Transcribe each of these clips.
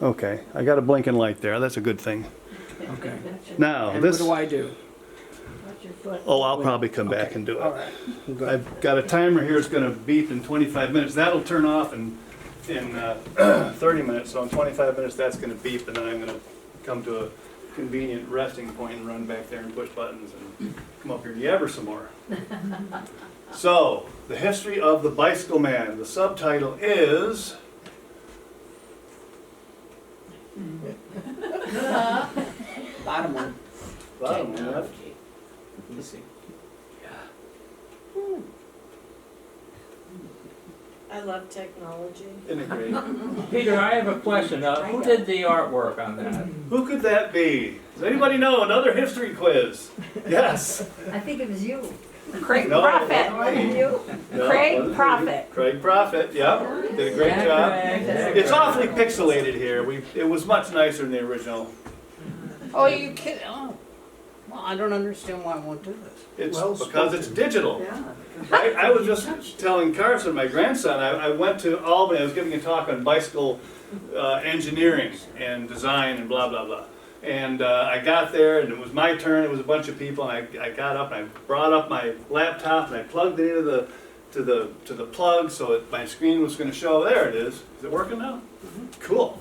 Okay, I got a blinking light there. That's a good thing. Okay. Now, And this, what do I do? Watch your foot. oh, I'll probably come back Okay. and do All it. right. Good. I've got a timer here, it's gonna beep in 25 minutes. That'll turn off in 30 minutes, so in 25 minutes, that's gonna beep, and then I'm gonna come to a convenient resting point and run back there and push buttons and come up here and yabber some more. So, the history of the Bicycle Man. The subtitle is, Bottom one. bottom Okay. left. Let me see. I love technology. Isn't it great? Peter, I have a question. Who did the artwork on that? Who could that be? Does anybody know? Another history quiz. Yes. I think it was you. Craig No, Prophet. Wasn't you? No, Craig wasn't me. Prophet. Craig Prophet, yeah, did a great Yeah, job. Craig. It's awfully pixelated here. It was much nicer than the original. Oh, you kidding? Oh. Well, I don't understand why I won't do this. It's Well because it's digital. Yeah. I was just telling Carson, my grandson, I went to Albany, I was giving a talk on bicycle engineering and design and blah, blah, blah. And I got there and it was my turn, it was a bunch of people, and I got up and I brought up my laptop and I plugged it into the plug so my screen was going to show. There it is. Is it working now? Cool.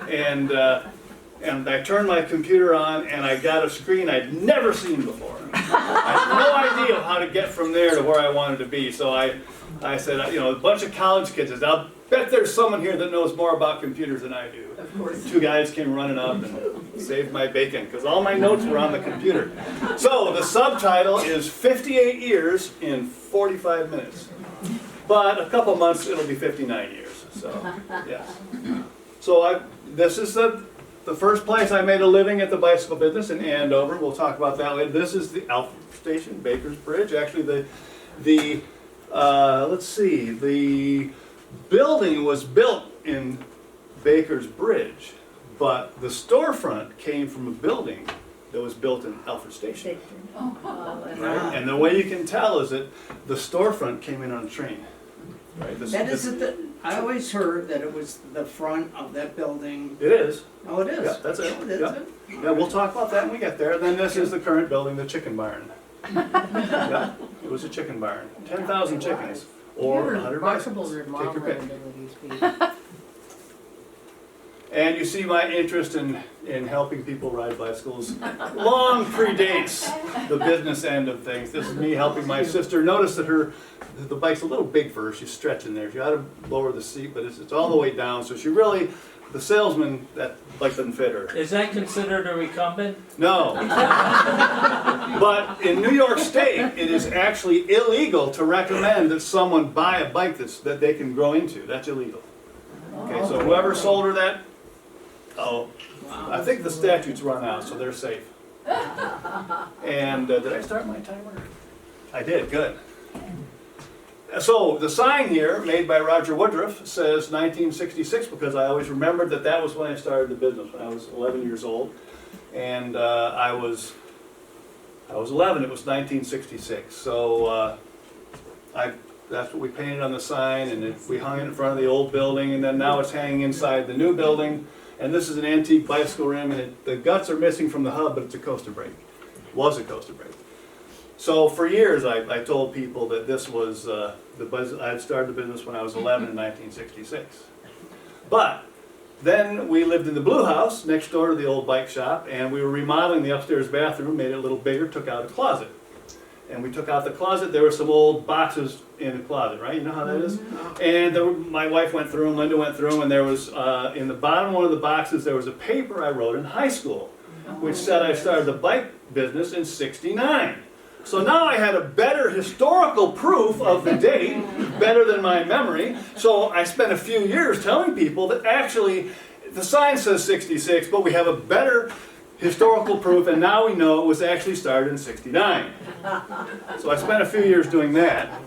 And I turned my computer on and I got a screen I'd never seen before. I had no idea how to get from there to where I wanted to be. So I said, you know, a bunch of college kids, I said, I'll bet there's someone here that knows more about computers than I do. Of course. Two guys came running up and saved my bacon because all my notes were on the computer. So the subtitle is 58 years in 45 minutes. But a couple months it'll be 59 years. So, yes. So this is the first place I made a living at the bicycle business in Andover. We'll talk about that later. This is the Alfred Station, Baker's Bridge. Actually, let's see, the building was built in Baker's Bridge, but the storefront came from a building that was built in Alfred Station. Right? And the way you can tell is that the storefront came in on a train. Right? That isn't the, I always heard that it was the front of that building. It is. Oh, it is? Yeah, that's it. Oh, that's Yeah. it? Yeah, we'll talk about that when we get there. Then this is the current building, the chicken barn. Yeah, it was a chicken barn. 10,000 chickens or 100 bicycles. Take your pick. And you see my interest in helping people ride bicycles long predates the business end of things. This is me helping my sister. Notice that the bike's a little big for her. She's stretching there. She ought to lower the seat, but it's all the way down. So she really, the salesman, that bike doesn't fit her. Is that considered a recumbent? No. But in New York State, it is actually illegal to recommend that someone buy a bike that they can grow into. That's illegal. Okay, so whoever sold her that, I think the statutes run out, so they're safe. And did I start my timer? I did, good. So the sign here, made by Roger Woodruff, says 1966 because I always remembered that was when I started the business, when I was 11 years old. And I was 11, it was 1966. So that's what we painted on the sign, and we hung it in front of the old building, and then now it's hanging inside the new building. And this is an antique bicycle rim, and the guts are missing from the hub, but it's a coaster brake. Was a coaster brake. So for years I told people that this was, I had started the business when I was 11 in 1966. But then we lived in the Blue House next door to the old bike shop, and we were remodeling the upstairs bathroom, made it a little bigger, took out a closet. And we took out the closet, there were some old boxes in the closet, right? You know how that is? And my wife went through them, Linda went through them, and there was, in the bottom one of the boxes, there was a paper I wrote in high school, which said I started the bike business in '69. So now I had a better historical proof of the date, better than my memory. So I spent a few years telling people that actually, the sign says '66, but we have a better historical proof, and now we know it was actually started in '69. So I spent a few years doing that.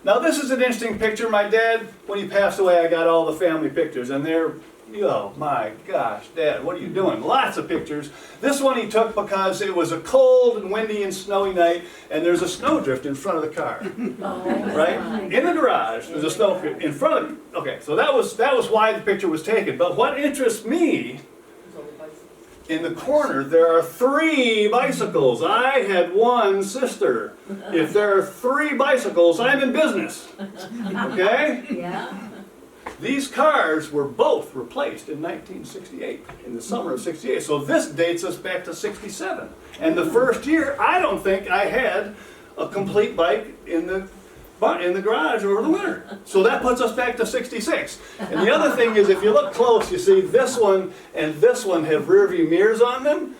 Now this is an interesting picture. My dad, when he passed away, I got all the family pictures, and they're Oh my gosh, Dad, what are you doing? Lots of pictures. This one he took because it was a cold and windy and snowy night, and there's a snowdrift in front of the car. Right? In the garage, there's a snowdrift in front of it. Okay, so that was why the picture was taken. But what interests me, in the corner, there are 3 bicycles. I had one sister. If there are 3 bicycles, I'm in business. Okay? Yeah. These cars were both replaced in 1968, in the summer of 68. So this dates us back to 67. And the first year, I don't think I had a complete bike in the garage over the winter. So that puts us back to 66. And the other thing is, if you look close, you see this one and this one have rear view mirrors on them.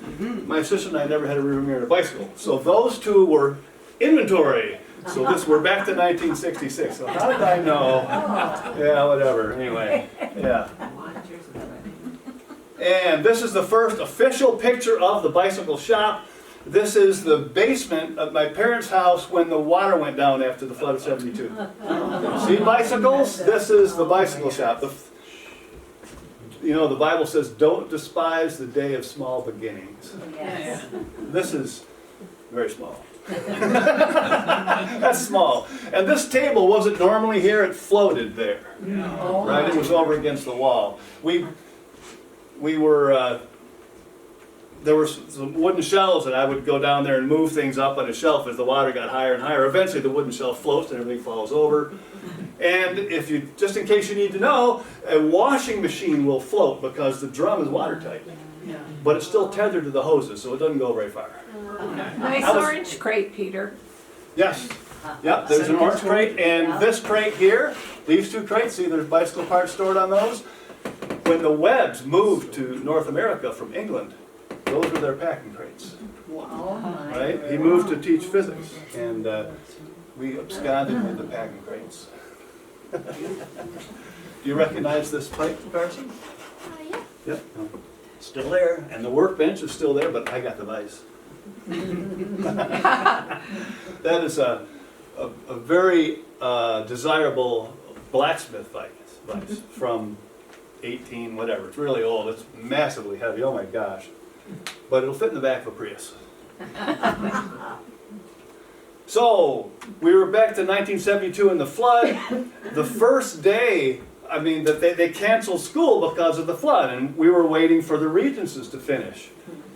My sister and I never had a rear view mirror on a bicycle. So those 2 were inventory. So we're back to 1966. So how did I know? Yeah, whatever. Anyway, yeah. And this is the first official picture of the bicycle shop. This is the basement of my parents' house when the water went down after the flood of '72. See bicycles? This is the bicycle shop. You know, the Bible says, don't despise the day of small beginnings. Yes. This is very small. That's small. And this table wasn't normally here, it floated there. Right? It was over against the wall. We were, there were some wooden shelves, and I would go down there and move things up on a shelf as the water got higher and higher. Eventually the wooden shelf floats and everything falls over. And if you, just in case you need to know, a washing machine will float because the drum is watertight. But it's still tethered to the hoses, so it doesn't go very far. Nice I was- orange crate, Peter. Yes. Yep, there's an orange crate, and this crate here, these 2 crates, see there's bicycle parts stored on those? When the Webbs moved to North America from England, those were their packing crates, Oh my. right? He moved to teach physics, and we absconded with the packing crates. Do you recognize this pipe, Carson? Yeah. Yep. Still there, and the workbench is still there, but I got the vise. That is a very desirable blacksmith vise from 18 whatever. It's really old. It's massively heavy. Oh my gosh. But it'll fit in the back of a Prius. So we were back to 1972 in the flood. The first day, I mean, that they canceled school because of the flood, and we were waiting for the regencies to finish,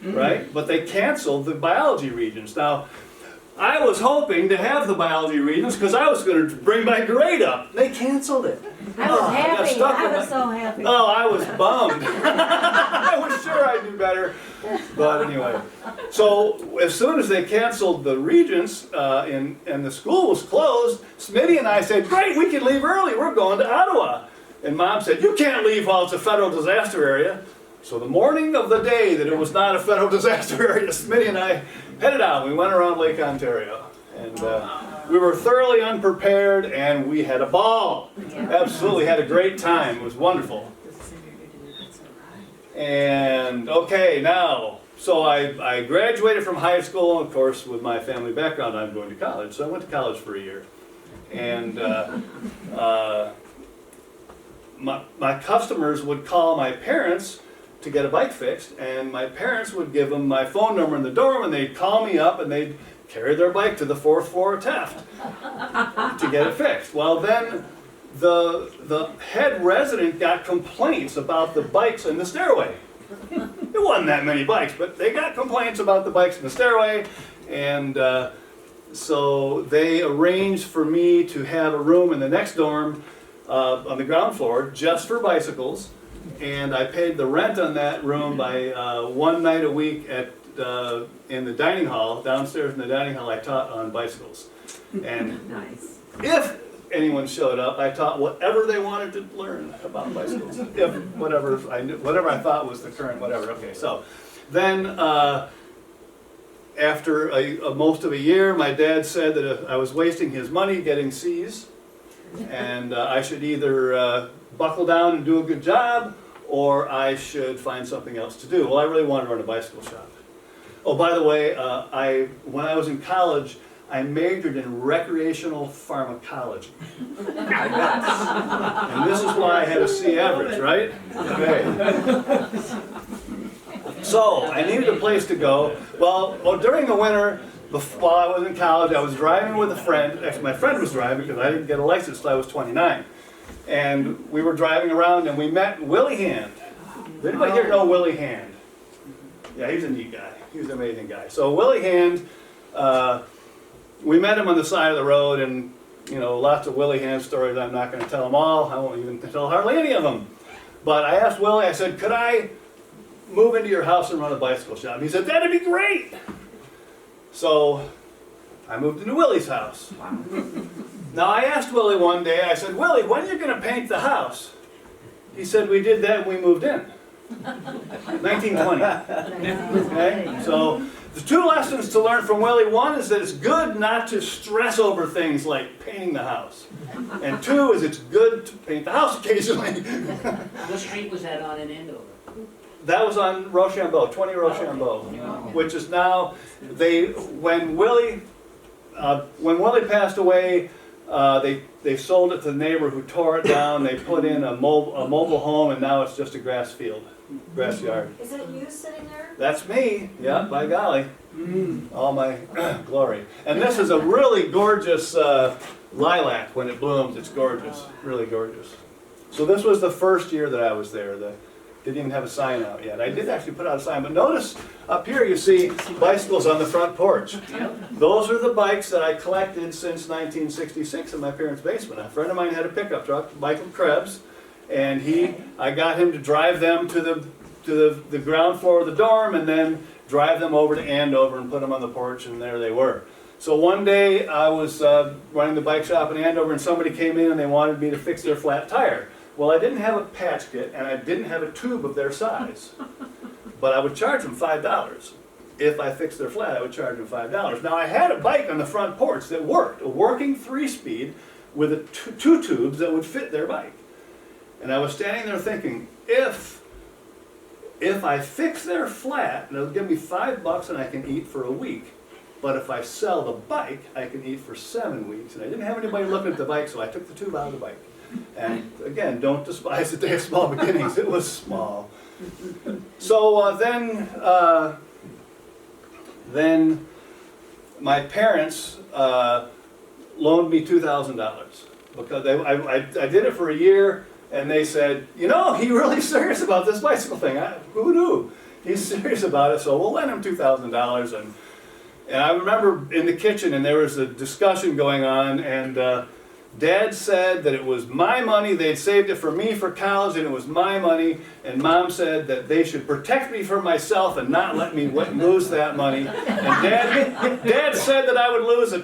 right? But they canceled the biology regents. Now, I was hoping to have the biology regents because I was going to bring my grade up. They canceled it. I was Oh, I got happy. stuck I with was my- so happy. Oh, I was bummed. I was sure I'd do better. But anyway, so as soon as they canceled the regents and the school was closed, Smitty and I said, great, we can leave early. We're going to Ottawa. And Mom said, you can't leave while it's a federal disaster area. So the morning of the day that it was not a federal disaster area, Smitty and I headed out. We went around Lake Ontario. And we were thoroughly unprepared, and we had a ball. Absolutely had a great time. It was wonderful. And okay, now, so I graduated from high school. Of course, with my family background, I'm going to college. So I went to college for a year. And my customers would call my parents to get a bike fixed, and my parents would give them my phone number in the dorm, and they'd call me up, and they'd carry their bike to the 4th floor of Taft to get it fixed. Well, then the head resident got complaints about the bikes in the stairway. There wasn't that many bikes, but they got complaints about the bikes in the stairway, and so they arranged for me to have a room in the next dorm on the ground floor just for bicycles, and I paid the rent on that room by one night a week in the dining hall, downstairs in the dining hall. I taught on bicycles, and Nice. if anyone showed up, I taught whatever they wanted to learn about bicycles. If whatever I thought was the current whatever. Okay, so then after most of a year, my dad said that I was wasting his money getting C's, and I should either buckle down and do a good job, or I should find something else to do. Well, I really wanted to run a bicycle shop. Oh, by the way, when I was in college, I majored in recreational pharmacology. And this is why I had a C average, right? Okay. So, I needed a place to go. Well, during the winter, while I was in college, I was driving with a friend. Actually, my friend was driving because I didn't get a license until I was 29. And we were driving around and we met Willie Hand. Did anybody here know Willie Hand? Yeah, he's a neat guy. He was an amazing guy. So Willie Hand, we met him on the side of the road, and you know, lots of Willie Hand stories. I'm not going to tell them all. I won't even tell hardly any of them. But I asked Willie, I said, could I move into your house and run a bicycle shop? And he said, that'd be great. So I moved into Willie's house. Now I asked Willie one day, I said, Willie, when are you going to paint the house? He said, we did that when we moved in. 1920. Okay? So the two lessons to learn from Willie: one is that it's good not to stress over things like painting the house. And two is it's good to paint the house occasionally. What street was that on in Andover? That was on Rochambeau, 20 Rochambeau, which is now, when Willie passed away, they sold it to the neighbor who tore it down. They put in a mobile home, and now it's just a grass field, grass yard. Is that you sitting there? That's me, yeah, by golly. All my glory. And this is a really gorgeous lilac when it blooms. It's gorgeous, really gorgeous. So this was the first year that I was there. Didn't even have a sign out yet. I did actually put out a sign, but notice up here you see bicycles on the front porch. Those are the bikes that I collected since 1966 in my parents' basement. A friend of mine had a pickup truck, Michael Krebs, and I got him to drive them to the ground floor of the dorm and then drive them over to Andover and put them on the porch, and there they were. So one day I was running the bike shop in Andover, and somebody came in and they wanted me to fix their flat tire. Well, I didn't have a patch kit, and I didn't have a tube of their size, but I would charge them $5. If I fixed their flat, I would charge them $5. Now, I had a bike on the front porch that worked, a working 3-speed with two tubes that would fit their bike. And I was standing there thinking, if I fix their flat, it'll give me $5 and I can eat for a week. But if I sell the bike, I can eat for 7 weeks. And I didn't have anybody looking at the bike, so I took the tube out of the bike. And again, don't despise the day of small beginnings. It was small. So then my parents loaned me $2,000 because I did it for a year, and they said, you know, he's really serious about this bicycle thing. Who knew? He's serious about it, so we'll lend him $2,000. And I remember in the kitchen, and there was a discussion going on, and Dad said that it was my money, they'd saved it for me for college, and it was my money, and Mom said that they should protect me from myself and not let me lose that money. And Dad said that I would learn a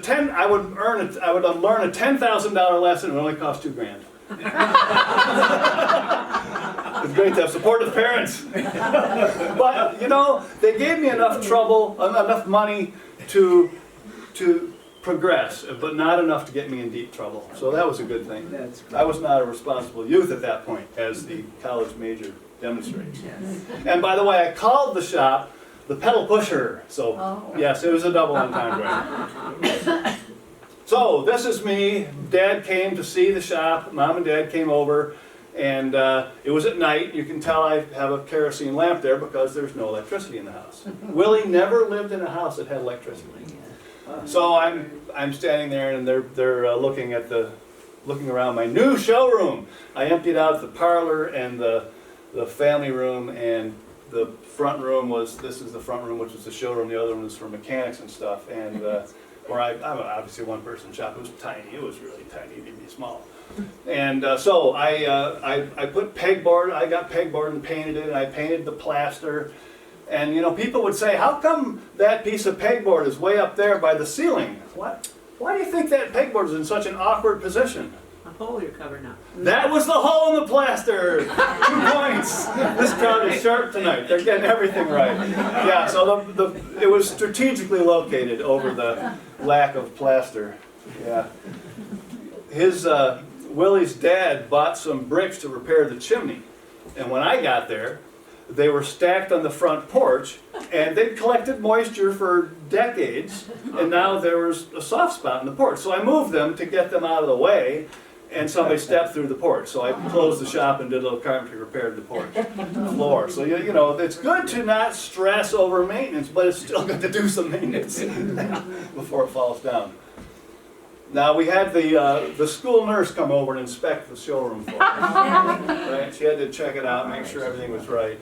$10,000 lesson, it would only cost $2,000. It's great to have supportive parents. But, you know, they gave me enough money to progress, but not enough to get me in deep trouble. So that was a good thing. I was not a responsible youth at that point, as the college major demonstrates. And by the way, I called the shop the pedal pusher. So yes, it was a double entendre. So this is me. Dad came to see the shop. Mom and Dad came over, and it was at night. You can tell I have a kerosene lamp there because there's no electricity in the house. Willie never lived in a house that had electricity. So I'm standing there, and they're looking around my new showroom. I emptied out the parlor and the family room, and the front room this is the front room, which was the showroom. The other one was for mechanics and stuff. And where I'm obviously a one-person shop. It was tiny. It was really tiny. It didn't be small. And so I put pegboard. I got pegboard and painted it. And I painted the plaster. And you know, people would say, "How come that piece of pegboard is way up there by the ceiling? What? Why do you think that pegboard is in such an awkward position?" A hole you're covering up. That was the hole in the plaster. 2 points. This crowd is sharp tonight. They're getting everything right. Yeah. So it was strategically located over the lack of plaster. Yeah. Willie's dad bought some bricks to repair the chimney, and when I got there, they were stacked on the front porch, and they'd collected moisture for decades, and now there was a soft spot in the porch. So I moved them to get them out of the way, and somebody stepped through the porch. So I closed the shop and did a little carpentry, repaired the porch floor. So you know, it's good to not stress over maintenance, but it's still good to do some maintenance before it falls down. Now we had the school nurse come over and inspect the showroom for us. Right? She had to check it out, make sure everything was right.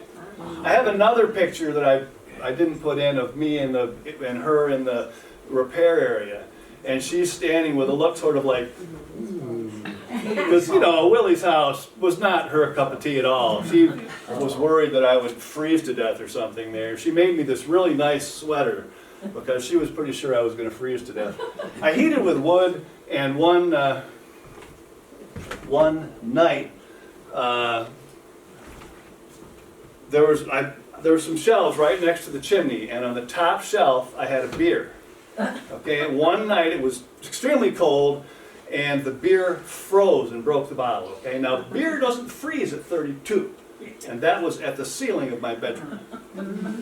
I have another picture that I didn't put in of me and her in the repair area, and she's standing with a look sort of like, because you know, Willie's house was not her cup of tea at all. She was worried that I would freeze to death or something there. She made me this really nice sweater because she was pretty sure I was going to freeze to death. I heated with wood, and one night there were some shelves right next to the chimney, and on the top shelf I had a beer. Okay, and one night it was extremely cold, and the beer froze and broke the bottle. Okay, now beer doesn't freeze at 32, and that was at the ceiling of my bedroom.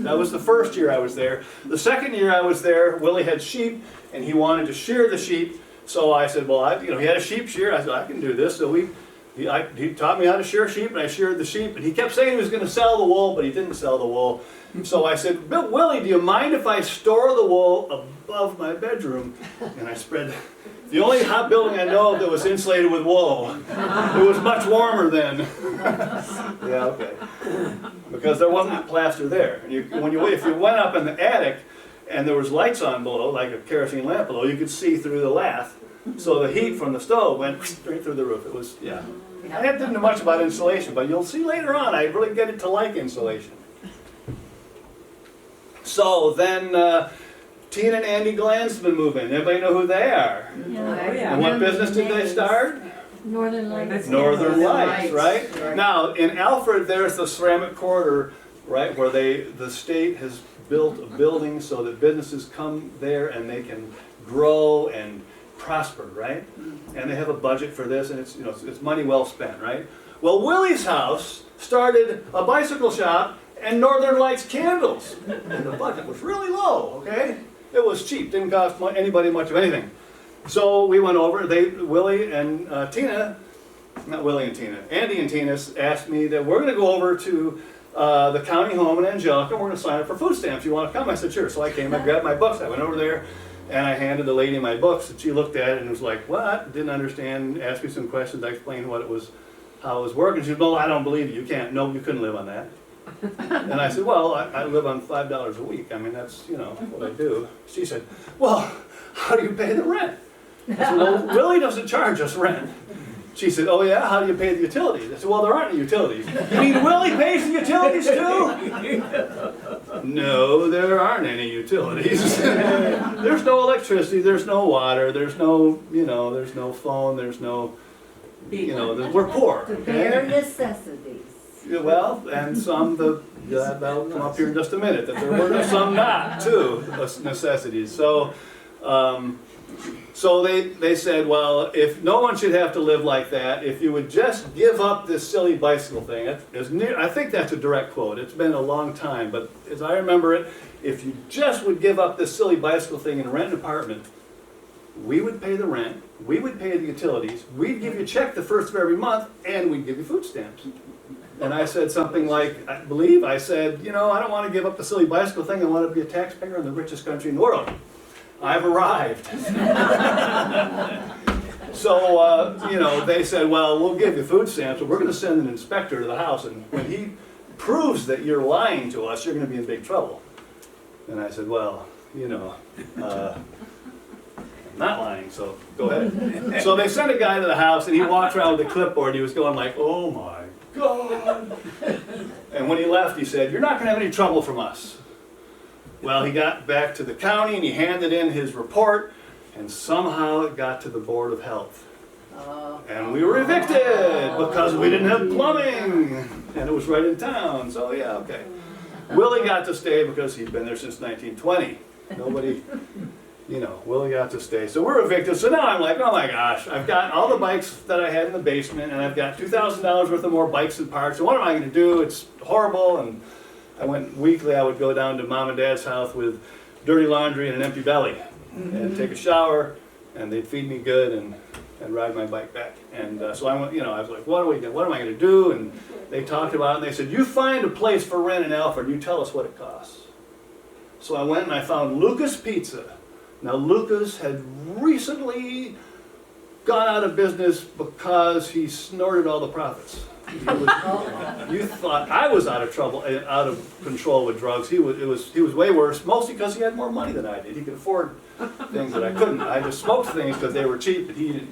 That was the first year I was there. The second year I was there, Willie had sheep, and he wanted to shear the sheep. So I said, well, he had a sheep shear. I said, I can do this. So he taught me how to shear sheep, and I sheared the sheep. And he kept saying he was going to sell the wool, but he didn't sell the wool. So I said, Willie, do you mind if I store the wool above my bedroom? And I spread the only hot building I know of that was insulated with wool. It was much warmer then. Yeah, okay. Because there wasn't plaster there. And if you went up in the attic and there was lights on below, like a kerosene lamp below, you could see through the lath. So the heat from the stove went straight through the roof. It was, yeah. I didn't know much about insulation, but you'll see later on I really get to like insulation. So then Tina and Andy Glansman move in. Everybody know who they are? Yeah. And what business did they start? Northern Lights. Northern Lights, right? Now, in Alfred, there's the ceramic corridor, right, where the state has built a building so that businesses come there and they can grow and prosper, right? And they have a budget for this, and it's money well spent, right? Well, Willie's house started a bicycle shop and Northern Lights candles, and the budget was really low. Okay, it was cheap, didn't cost anybody much of anything. So we went over. Willie and Tina, not Willie and Tina, Andy and Tina asked me that we're going to go over to the county home in Angelica. We're going to sign up for food stamps. You want to come? I said sure. So I came. I grabbed my books. I went over there. And I handed the lady my books, and she looked at it and was like, what? Didn't understand, asked me some questions. I explained how it was working. She said, no, I don't believe you. You can't. No, you couldn't live on that. And I said, well, I live on $5 a week. I mean, that's, what I do. She said, well, how do you pay the rent? I said, well, Willie doesn't charge us rent. She said, oh yeah, how do you pay the utilities? I said, well, there aren't any utilities. You mean Willie pays the utilities too? No, there aren't any utilities. There's no electricity, there's no water, there's no, there's no phone, there's no, we're poor. The Okay? bare necessities. Yeah, well, and some, that'll come up here in just a minute, that there were some not, too, necessities. So, so they said, well, if no one should have to live like that, if you would just give up this silly bicycle thing, I think that's a direct quote. It's been a long time, but as I remember it, if you just would give up this silly bicycle thing and rent an apartment, we would pay the rent, we would pay the utilities, we'd give you a check the first of every month, and we'd give you food stamps. And I said something like, I said, I don't want to give up the silly bicycle thing, I want to be a taxpayer in the richest country in the world. I've arrived. So, they said, well, we'll give you food stamps, but we're going to send an inspector to the house, and when he proves that you're lying to us, you're going to be in big trouble. And I said, well, I'm not lying, so go ahead. So they sent a guy to the house, and he walked around with a clipboard. He was going like, oh my God. And when he left, he said, you're not going to have any trouble from us. Well, he got back to the county, and he handed in his report, and somehow it got to the Board of Health. And we were evicted because we didn't have plumbing, and it was right in town, so yeah, okay. Willie got to stay because he'd been there since 1920. Nobody, Willie got to stay. So we're evicted. So now I'm like, oh my gosh, I've got all the bikes that I had in the basement, and I've got $2,000 worth of more bikes and parts. And what am I going to do? It's horrible. And I went weekly. I would go down to mom and dad's house with dirty laundry and an empty belly, and take a shower, and they'd feed me good and ride my bike back. And so I went, I was like, what am I going to do? And they talked about it, and they said, you find a place for rent in Alfred, you tell us what it costs. So I went and I found Lucas Pizza. Now Lucas had recently gone out of business because he snorted all the profits. You thought I was out of trouble, out of control with drugs. He was way worse, mostly because he had more money than I did. He could afford things that I couldn't. I just smoked things because they were cheap, but he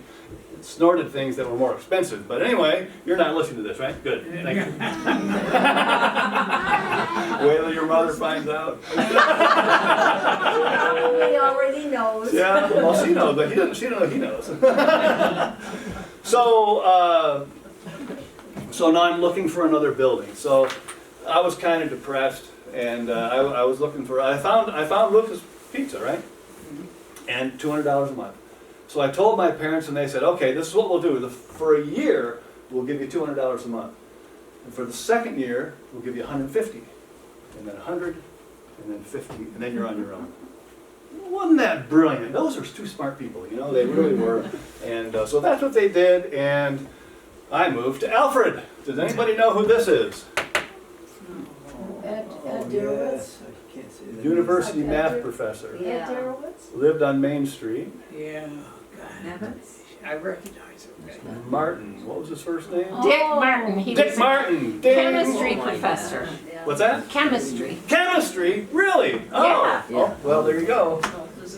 snorted things that were more expensive. But anyway, you're not listening to this, right? Good. Thank you. Wait till your mother finds out. He already knows. Yeah, well, she knows, but she doesn't know he knows. So now I'm looking for another building. So I was kind of depressed, and I was looking for. I found Lucas Pizza, right? And $200 a month. So I told my parents, and they said, okay, this is what we'll do. For a year, we'll give you $200 a month. And for the second year, we'll give you $150, and then $100, and then $50, and then you're on your own. Wasn't that brilliant? Those are two smart people, they really were. And so that's what they did, and I moved to Alfred. Does anybody know who this is? Ed Derowitz. University math professor. Ed Derowitz? Lived on Main Street. Yeah. Evans? I recognize him. Martin, what was his first name? Dick Martin, he Dick was a Martin. Ding. chemistry professor. What's that? Chemistry. Chemistry? Really? Oh. Yeah. Oh, well, there you go.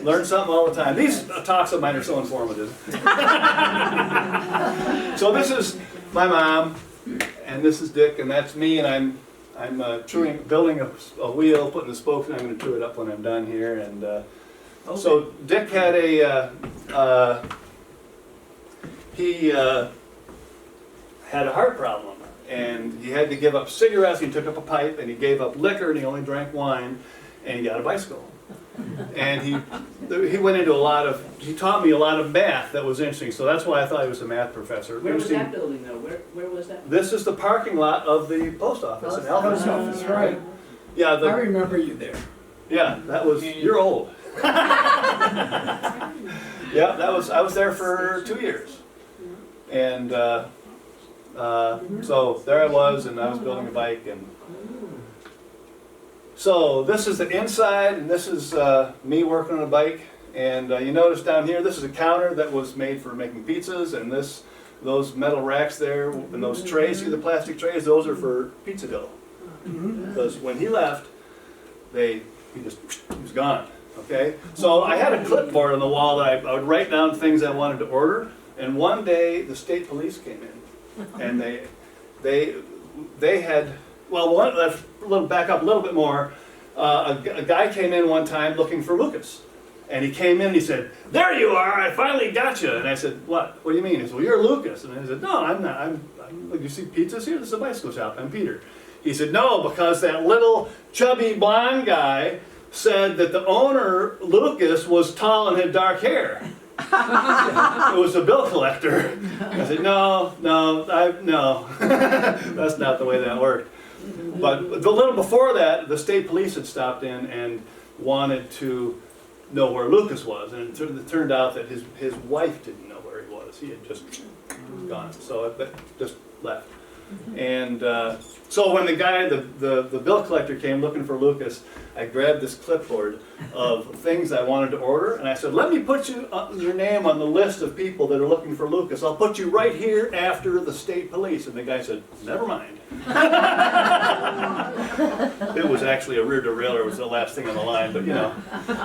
Learn something all the time. These talks of mine are so informative. So this is my mom, and this is Dick, and that's me, and I'm building a wheel, putting the spokes, and I'm going to chew it up when I'm done here. And so Dick had he had a heart problem, and he had to give up cigarettes. He took up a pipe, and he gave up liquor, and he only drank wine, and he got a bicycle. And he went into he taught me a lot of math that was interesting, so that's why I thought he was a math professor. Where was that building though? Where was that? This is the parking lot of the post office in Alfred. Post office, right. Yeah, I remember you there. yeah, that was, you're old. Yeah, I was there for 2 years. And so there I was, and I was building a bike, and so this is the inside, and this is me working on a bike. And you notice down here, this is a counter that was made for making pizzas, and those metal racks there, and those trays, see the plastic trays, those are for pizza dough. Because when he left, he was gone. Okay, so I had a clipboard on the wall that I would write down things I wanted to order. And one day, the state police came in, and they had. Well, let's back up a little bit more. A guy came in one time looking for Lucas. And he came in and he said, there you are, I finally got you. And I said, what? What do you mean? He said, well, you're Lucas. And I said, no, I'm not. You see pizzas here? This is a bicycle shop. I'm Peter. He said, no, because that little chubby blonde guy said that the owner, Lucas, was tall and had dark hair. It was a bill collector. I said, no. That's not the way that worked. But the little before that, the state police had stopped in and wanted to know where Lucas was. And it turned out that his wife didn't know where he was. He had just gone. So it just left. And so when the guy, the bill collector came looking for Lucas, I grabbed this clipboard of things I wanted to order, and I said, let me put your name on the list of people that are looking for Lucas. I'll put you right here after the state police. And the guy said, never mind. It was actually a rear derailleur. It was the last thing on the line, but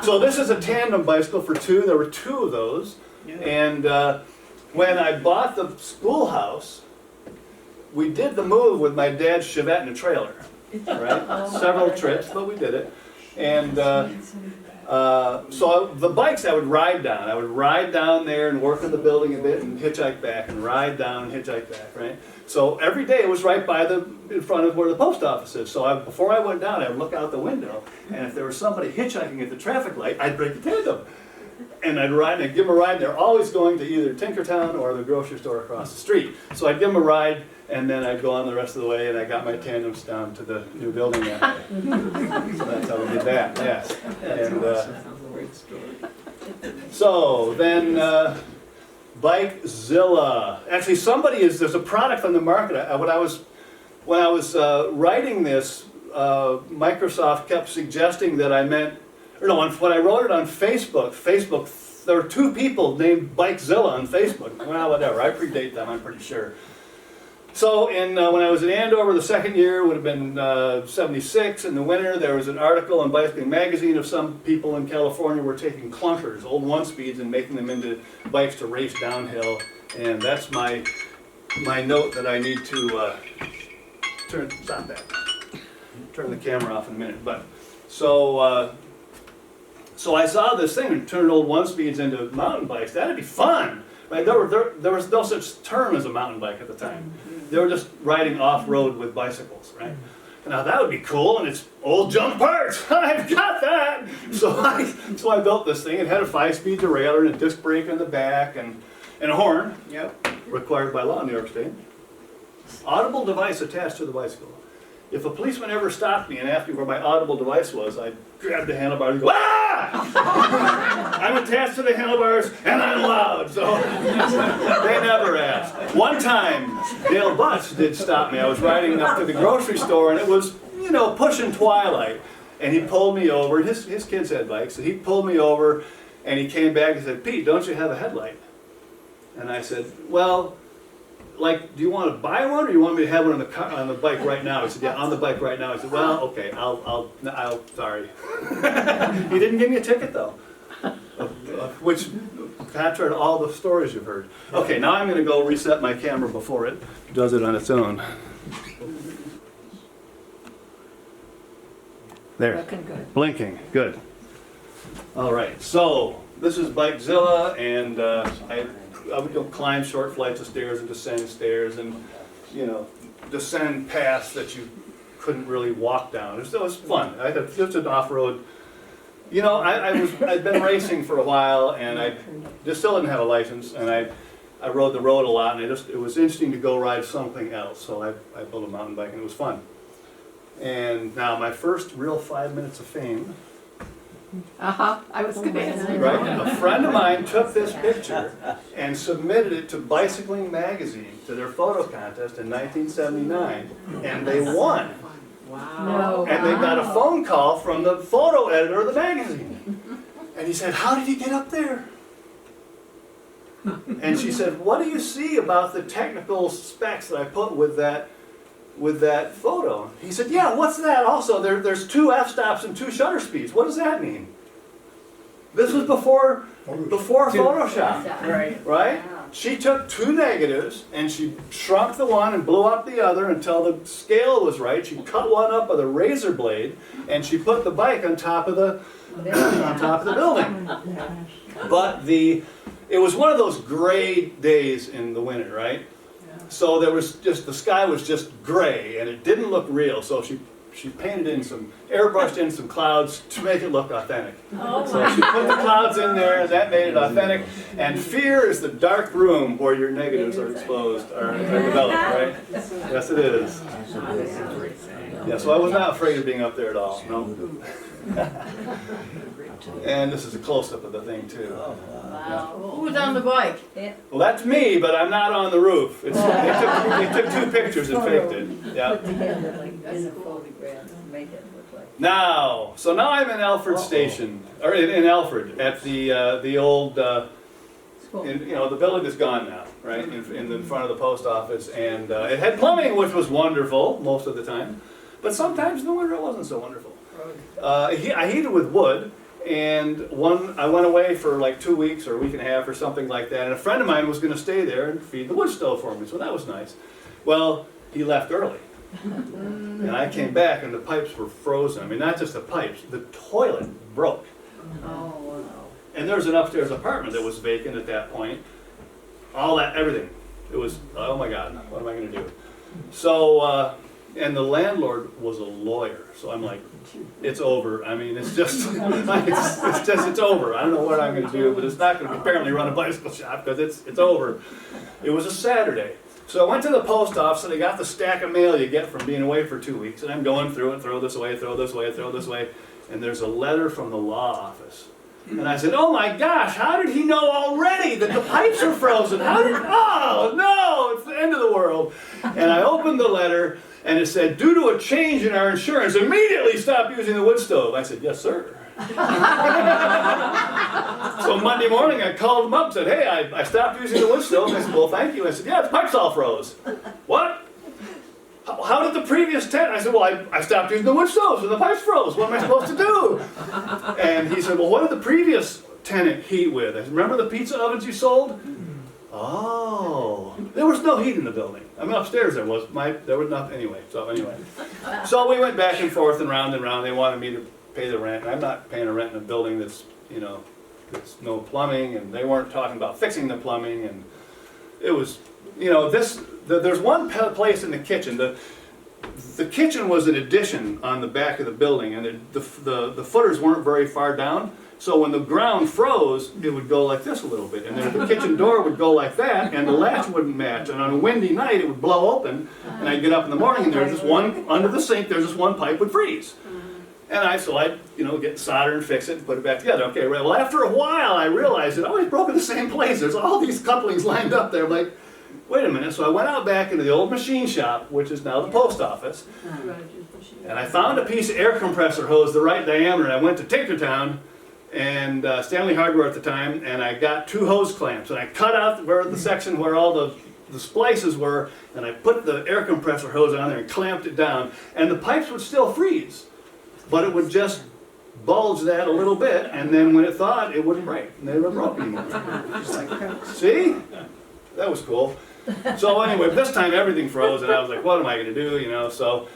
So this is a tandem bicycle for two. There were two of those. And when I bought the schoolhouse, we did the move with my dad's Chevette and a trailer, right? Several trips, but we did it. And so the bikes I would ride down. I would ride down there and work on the building a bit and hitchhike back and ride down and hitchhike back, right? So every day it was right in front of where the post office is. So before I went down, I would look out the window, and if there was somebody hitchhiking at the traffic light, I'd break the tandem. and I'd ride, and I'd give them a ride. They're always going to either Tinkertown or the grocery store across the street. So I'd give them a ride, and then I'd go on the rest of the way, and I got my tandems down to the new building that day. So that's how we did that, yes. And so then Bikezilla. Actually, there's a product on the market. When I was writing this, Microsoft kept suggesting that I meant, when I wrote it on Facebook, there were 2 people named Bikezilla on Facebook. Well, whatever, I predate them, I'm pretty sure. So when I was in Andover the second year, would have been 76, in the winter, there was an article in Bicycling Magazine of some people in California were taking clunkers, old 1-speeds, and making them into bikes to race downhill. And that's my note that I need to stop that. Turn the camera off in a minute. But so I saw this thing and turned old 1-speeds into mountain bikes. That'd be fun, right? There was no such term as a mountain bike at the time. They were just riding off-road with bicycles, right? Now that would be cool, and it's old junk parts. I've got that. So I built this thing. It had a 5-speed derailleur and a disc brake in the back and a horn. Yep, required by law in New York State. Audible device attached to the bicycle. If a policeman ever stopped me and asked me where my audible device was, I'd grab the handlebars and go, ah! I'm attached to the handlebars and I'm loud, so they never asked. One time, Dale Butts did stop me. I was riding up to the grocery store and it was, pushing twilight. And he pulled me over. His kids had bikes, so he pulled me over and he came back and said, Pete, don't you have a headlight? And I said, well, do you want to buy one, or do you want me to have one on the bike right now? He said, yeah, on the bike right now. I said, well, okay, I'll sorry. He didn't give me a ticket though, which contrary to all the stories you've heard. Okay, now I'm going to go reset my camera before it does it on its own. There, Looking good. blinking, good. All right, so this is Bikezilla, and I would go climb short flights of stairs and descend stairs and, descend paths that you couldn't really walk down. It was fun. I had just an off-road. I'd been racing for a while, and I just still didn't have a license, and I rode the road a lot, and it was interesting to go ride something else. So I built a mountain bike, and it was fun. And now my first real 5 minutes of fame. I was gonna ask you. Right? A friend of mine took this picture and submitted it to Bicycling Magazine to their photo contest in 1979, and they won. No. And they got a phone call from the photo editor of the magazine. And he said, how did he get up there? And she said, what do you see about the technical specs that I put with that photo? He said, yeah, what's that? Also, there's 2 f-stops and 2 shutter speeds. What does that mean? This was before Photoshop, right? She took 2 negatives and she shrunk the one and blew up the other until the scale was right. She cut one up with a razor blade and she put the bike on top of the building. But it was one of those gray days in the winter, right? So the sky was just gray and it didn't look real. So she airbrushed in some clouds to make it look authentic. So she put the clouds in there, and that made it authentic. And fear is the dark room where your negatives are exposed, are developed, right? Yes, it is. Yeah, so I was not afraid of being up there at all, no. And this is a close-up of the thing, too. Who's on the bike? Well, that's me, but I'm not on the roof. They took 2 pictures and faked it. Yeah. Put together like in a photograph, make it look like. Now I'm in Alfred Station, or in Alfred, at the old, the building is gone now, right, in the front of the post office, and it had plumbing, which was wonderful most of the time, but sometimes in the winter it wasn't so wonderful. I heated with wood, and I went away for like 2 weeks or a week and a half or something like that, and a friend of mine was going to stay there and feed the wood stove for me, so that was nice. Well, he left early. And I came back and the pipes were frozen. I mean, not just the pipes, the toilet broke. Oh, wow. And there was an upstairs apartment that was vacant at that point. Everything. It was, oh my God, what am I going to do? So, And the landlord was a lawyer, so I'm like, it's over. I mean, it's just, it's over. I don't know what I'm gonna do, but it's not gonna apparently run a bicycle shop, because it's over. It was a Saturday. So I went to the post office and I got the stack of mail you get from being away for 2 weeks, and I'm going through it, throw this away, throw this away, throw this away, and there's a letter from the law office. And I said, oh my gosh, how did he know already that the pipes are frozen? Oh no, it's the end of the world. And I opened the letter and it said, due to a change in our insurance, immediately stop using the wood stove. I said, yes, sir. So Monday morning I called him up and said, hey, I stopped using the wood stove. I said, well, thank you. I said, yeah, the pipes all froze. What? How did the previous tenant? I said, well, I stopped using the wood stoves and the pipes froze. What am I supposed to do? And he said, well, what did the previous tenant heat with? I said, remember the pizza ovens you sold? Oh, there was no heat in the building. I mean, upstairs there was nothing anyway. So we went back and forth and round and round. They wanted me to pay the rent. And I'm not paying a rent in a building that's, you know, there's no plumbing, and they weren't talking about fixing the plumbing, and it was, you know, there's one place in the kitchen. The kitchen was an addition on the back of the building, and the footers weren't very far down. So when the ground froze, it would go like this a little bit, and then the kitchen door would go like that, and the latch wouldn't match. And on a windy night, it would blow open, and I'd get up in the morning, and there's this one under the sink. There's this one pipe would freeze. And I'd, you know, get solder and fix it and put it back together. Okay, well, after a while, I realized it always broke in the same place. There's all these couplings lined up there. I'm like, wait a minute. So I went out back into the old machine shop, which is now the post office, and I found a piece of air compressor hose the right diameter. And I went to Tinkertown and Stanley Hardware at the time, and I got 2 hose clamps, and I cut out the section where all the splices were, and I put the air compressor hose on there and clamped it down, and the pipes would still freeze. But it would just bulge that a little bit, and then when it thawed, it wouldn't break. And they never broke anymore. See? That was cool. So anyway, this time everything froze, and I was like, what am I going to do, you know? So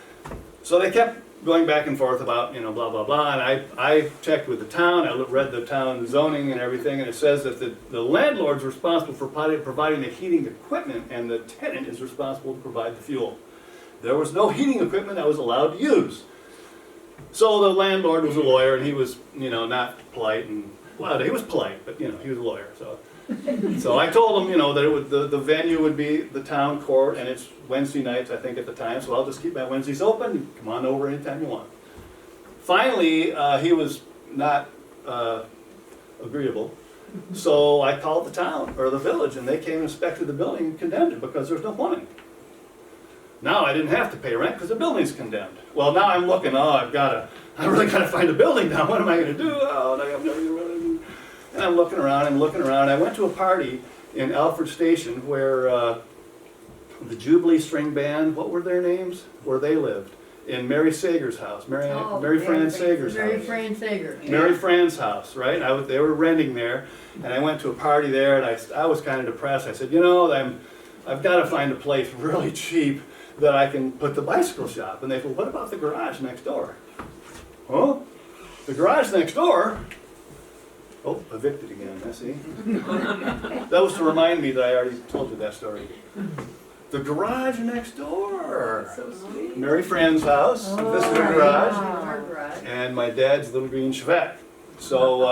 they kept going back and forth about, you know, blah, blah, blah. And I checked with the town. I read the town zoning and everything, and it says that the landlord's responsible for providing the heating equipment, and the tenant is responsible to provide the fuel. There was no heating equipment I was allowed to use. So the landlord was a lawyer, and he was, you know, not polite, and well, he was polite, but you know, he was a lawyer. So I told him, you know, that the venue would be the town court, and it's Wednesday nights, I think, at the time. So I'll just keep my Wednesdays open. Come on over anytime you want. Finally, he was not agreeable, so I called the town or the village, and they came and inspected the building and condemned it because there's no plumbing. Now I didn't have to pay rent because the building's condemned. Well, now I'm looking, I really gotta find a building now. What am I gonna do? And I'm looking around. I went to a party in Alfred Station where the Jubilee String Band, what were their names? Where they lived. In Mary Sager's house, Mary Fran Sager's house. Mary Fran Sager. Mary Fran's house, right? They were renting there, and I went to a party there, and I was kind of depressed. I said, you know, I've got to find a place really cheap that I can put the bicycle shop. And they said, what about the garage next door? Huh? The garage next door? Oh, evicted again, I see. That was to remind me that I already told you that story. The garage next door. So sweet. Mary Fran's house, this is the garage, Our garage. and my dad's little green Chevette. So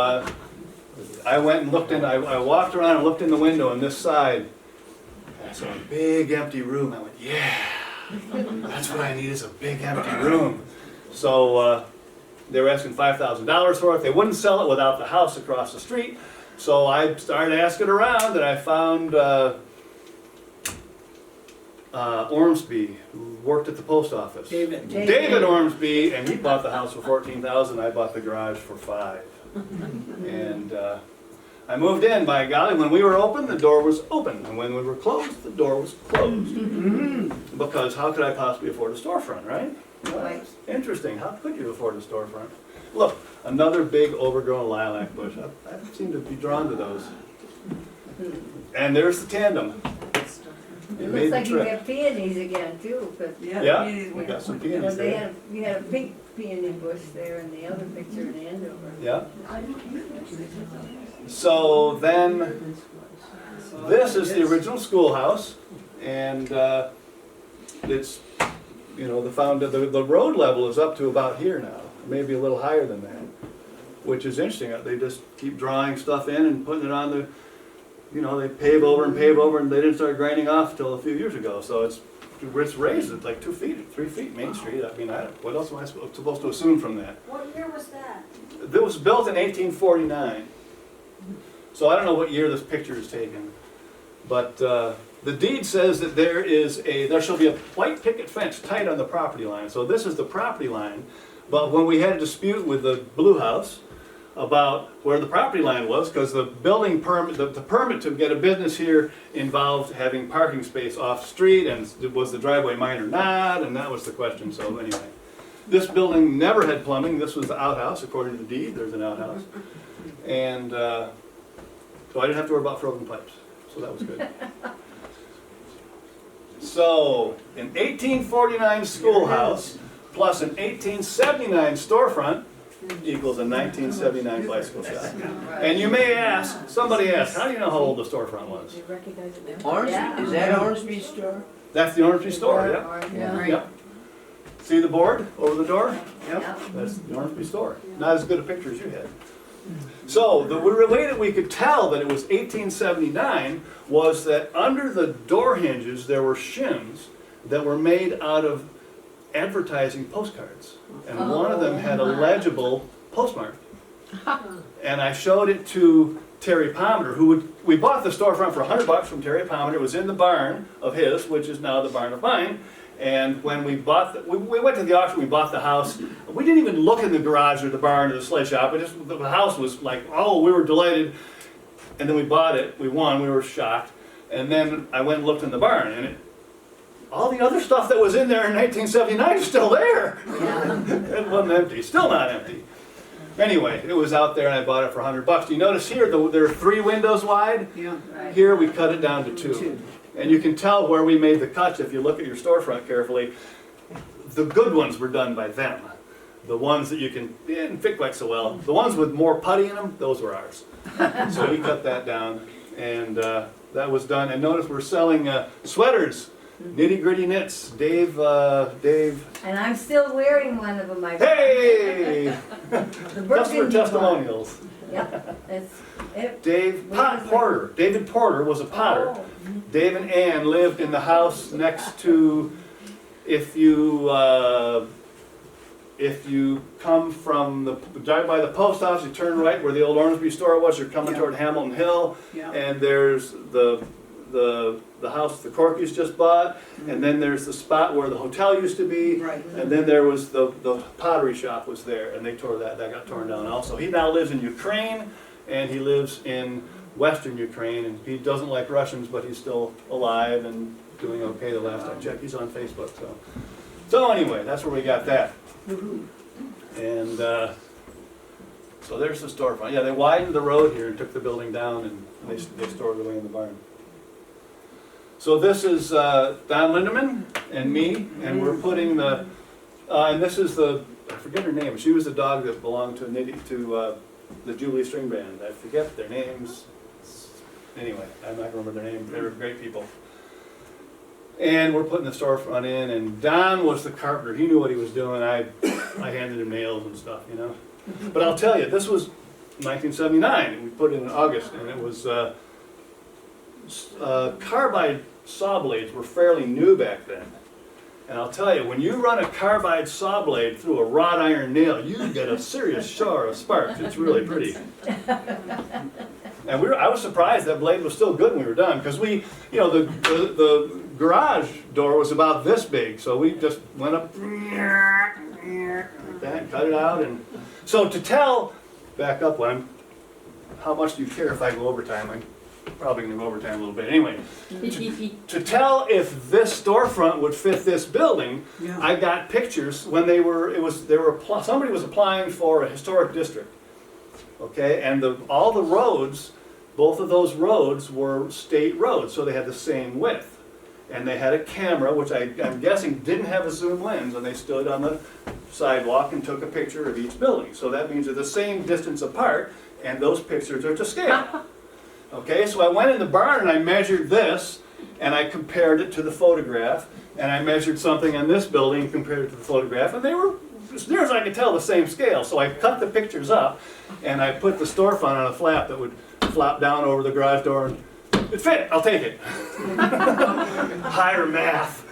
I went and looked in, I walked around and looked in the window on this side. And I saw a big empty room. I went, yeah. That's what I need, is a big empty room. So they were asking $5,000 for it. They wouldn't sell it without the house across the street. So I started asking around, and I found Ormsby, who worked at the post office. David Ormsby, and he bought the house for $14,000. I bought the garage for $5,000. And I moved in, by golly. When we were open, the door was open. And when we were closed, the door was closed. Because how could I possibly afford a storefront, right? Right. Interesting. How could you afford a storefront? Look, another big overgrown lilac bush. I seem to be drawn to those. And there's the tandem. It looks like you have peonies again too, but. Yeah, we got some You know, peonies there. you had a pink peony bush there in the other picture in Andover. Yeah. So then, this is the original schoolhouse, and it's you know, the road level is up to about here now, maybe a little higher than that, which is interesting. They just keep drawing stuff in and putting it on the, you know, they pave over, and they didn't start grinding off till a few years ago. So it's raised at like 2 feet, 3 feet, Main Street. I mean, what else am I supposed to assume from that? What year was that? It was built in 1849. So I don't know what year this picture is taken, but the deed says that there shall be a white picket fence tight on the property line. So this is the property line, but when we had a dispute with the Blue House about where the property line was, because the building permit, the permit to get a business here involved having parking space off street, and was the driveway mine or not, and that was the question. So anyway, this building never had plumbing. This was the outhouse, according to the deed. There's an outhouse, and so I didn't have to worry about frozen pipes. So that was good. So, an 1849 schoolhouse plus an 1879 storefront equals a 1979 bicycle shop. And you may ask, somebody asked, how do you know how old the storefront was? You recognize it now? Orange, Yeah. is that Ormsby store? That's the Ormsby store, yeah. Yeah. Yep. See the board over the door? Yeah. That's the Ormsby store. Not as good a picture as you had. So the way that we could tell that it was 1879 was that under the door hinges there were shims that were made out of advertising postcards. And one of them had a legible postmark. And I showed it to Terry Palmer, we bought the storefront for $100 from Terry Palmer. It was in the barn of his, which is now the barn of mine. And when we bought, we went to the auction, we bought the house. We didn't even look in the garage or the barn or the sled shop. The house was like, oh, we were delighted. And then we bought it, we won, we were shocked. And then I went and looked in the barn, and all the other stuff that was in there in 1979 is still there. It wasn't empty, still not empty. Anyway, it was out there and I bought it for $100. Do you notice here, there are 3 windows wide? Yeah. Right. Here we cut it down to 2. And you can tell where we made the cuts if you look at your storefront carefully. The good ones were done by them. The ones that didn't fit quite so well. The ones with more putty in them, those were ours. So we cut that down, and that was done. And notice we're selling sweaters, nitty gritty knits. Dave. And I'm still wearing one of them. Hey! The Customer burgundy one. testimonials. Yep. David Porter was a potter. Oh. Dave and Ann lived in the house next to, if you come from drive by the post office, you turn right where the old Ormsby store was, you're coming toward Hamilton Hill, Yeah. and there's the house the Corkies just bought, and then there's the spot where the hotel used to be, Right. and then there was the pottery shop was there, and they tore that got torn down also. He now lives in Ukraine, and he lives in Western Ukraine, and he doesn't like Russians, but he's still alive and doing okay the last I checked. He's on Facebook, so anyway, that's where we got that. And so there's the storefront. Yeah, they widened the road here and took the building down, and they stored it away in the barn. So this is Don Lindemann and me, and we're putting and this is I forget her name. She was the dog that belonged to the Jubilee String Band. I forget their names. Anyway, I'm not gonna remember their name. They were great people. And we're putting the storefront in, and Don was the carpenter. He knew what he was doing. I handed him nails and stuff, you know. But I'll tell you, this was 1979. We put it in August, and it was carbide saw blades were fairly new back then. And I'll tell you, when you run a carbide saw blade through a wrought iron nail, you get a serious shower of sparks. It's really pretty. And I was surprised that blade was still good when we were done, because the garage door was about this big, so we just went up like that, cut it out, and so to tell, back up one, how much do you care if I go overtime? I'm probably going to go overtime a little bit. Anyway, to tell if this storefront would fit this building, Yeah. I got pictures when somebody was applying for a historic district. Okay, and all the roads, both of those roads were state roads, so they had the same width. And they had a camera, which I'm guessing didn't have a zoom lens, and they stood on the sidewalk and took a picture of each building. So that means they're the same distance apart, and those pictures are to scale. Okay, so I went in the barn and I measured this, and I compared it to the photograph, and I measured something on this building compared to the photograph, and they were, as near as I could tell, the same scale. So I cut the pictures up, and I put the storefront on a flap that would flop down over the garage door, and it fit, I'll take it. Higher math.